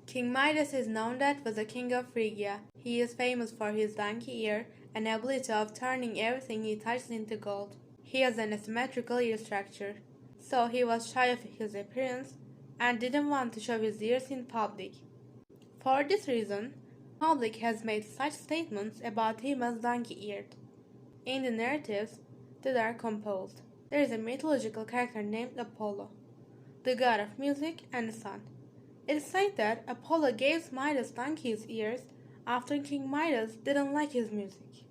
King Midas is known that was a king of Phrygia. He is famous for his donkey ear and ability of turning everything he touches into gold. He has an asymmetrical ear structure, so he was shy of his appearance and didn't want to show his ears in public. For this reason, the public has made such statements about him as donkey-eared. In the narratives that are composed, there is a mythological character named Apollo, the god of music and the sun. It is said that Apollo gave Midas donkey's ears after King Midas didn't like his music.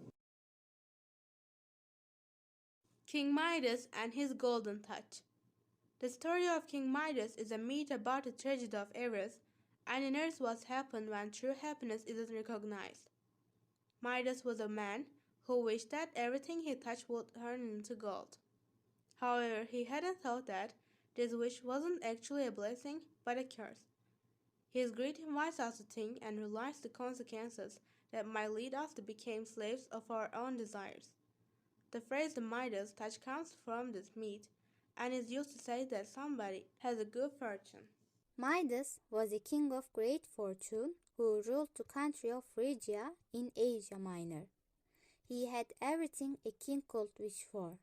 King Midas and his golden touch. The story of King Midas is a myth about the tragedy of Eros and narrates what happened when true happiness isn't recognized. Midas was a man who wished that everything he touched would turn into gold. However, he hadn't thought that this wish wasn't actually a blessing but a curse. His greed invites us to think and realize the consequences that might lead us to become slaves of our own desires. The phrase the Midas touch comes from this myth and is used to say that somebody has a good fortune. Midas was a king of great fortune who ruled the country of Phrygia in Asia Minor. He had everything a king could wish for.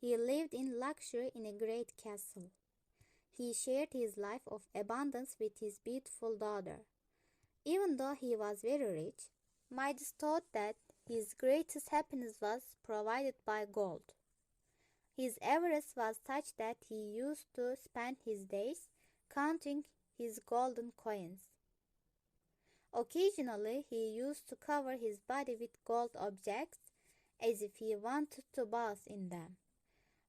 He lived in luxury in a great castle. He shared his life of abundance with his beautiful daughter. Even though he was very rich, Midas thought that his greatest happiness was provided by gold. His avarice was such that he used to spend his days counting his golden coins. Occasionally, he used to cover his body with gold objects as if he wanted to bath in them.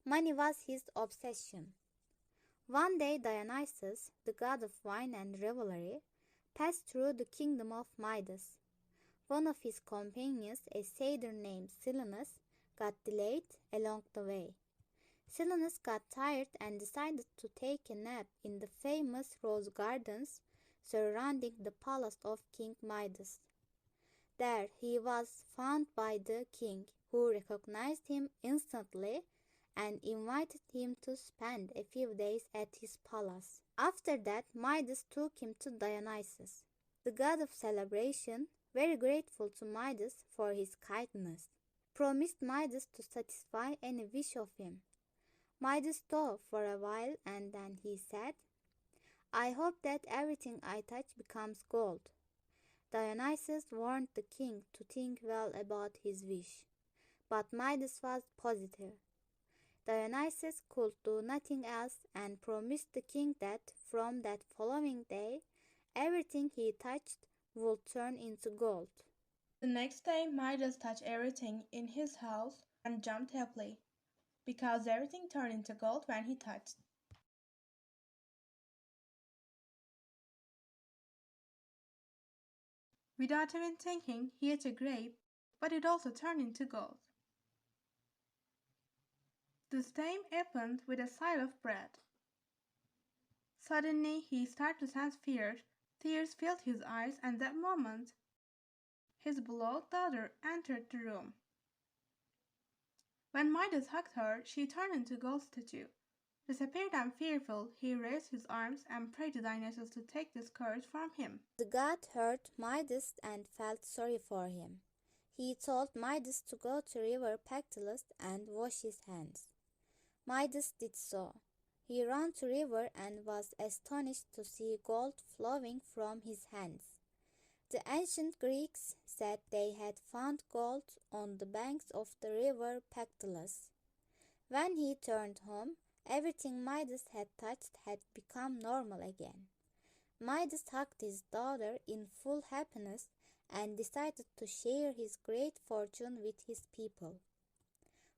Money was his obsession. One day Dionysus, the god of wine and revelry, passed through the kingdom of Midas. One of his companions, a satyr named Silenus, got delayed along the way. Silenus got tired and decided to take a nap in the famous rose gardens surrounding the palace of King Midas. There he was found by the king, who recognized him instantly and invited him to spend a few days at his palace. After that, Midas took him to Dionysus, the god of celebration, very grateful to Midas for his kindness, promised Midas to satisfy any wish of him. Midas thought for a while and then he said, "I hope that everything I touch becomes gold." Dionysus warned the king to think well about his wish, but Midas was positive. Dionysus could do nothing else and promised the king that from that following day, everything he touched would turn into gold. The next day, Midas touched everything in his house and jumped happily, because everything turned into gold when he touched. Without even thinking, he ate a grape, but it also turned into gold. The same happened with a side of bread. Suddenly, he started to sense fear. Tears filled his eyes, and that moment, his beloved daughter entered the room. When Midas hugged her, she turned into a gold statue. Disappeared and fearful, he raised his arms and prayed to Dionysus to take this curse from him. The god heard Midas and felt sorry for him. He told Midas to go to river Pactolus and wash his hands. Midas did so. He ran to river and was astonished to see gold flowing from his hands. The ancient Greeks said they had found gold on the banks of the river Pactolus. When he turned home, everything Midas had touched had become normal again. Midas hugged his daughter in full happiness and decided to share his great fortune with his people.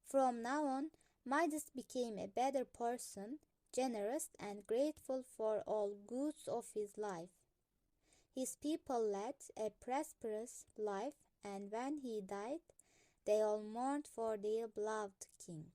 From now on, Midas became a better person, generous and grateful for all goods of his life. His people led a prosperous life, and when he died, they all mourned for their beloved king.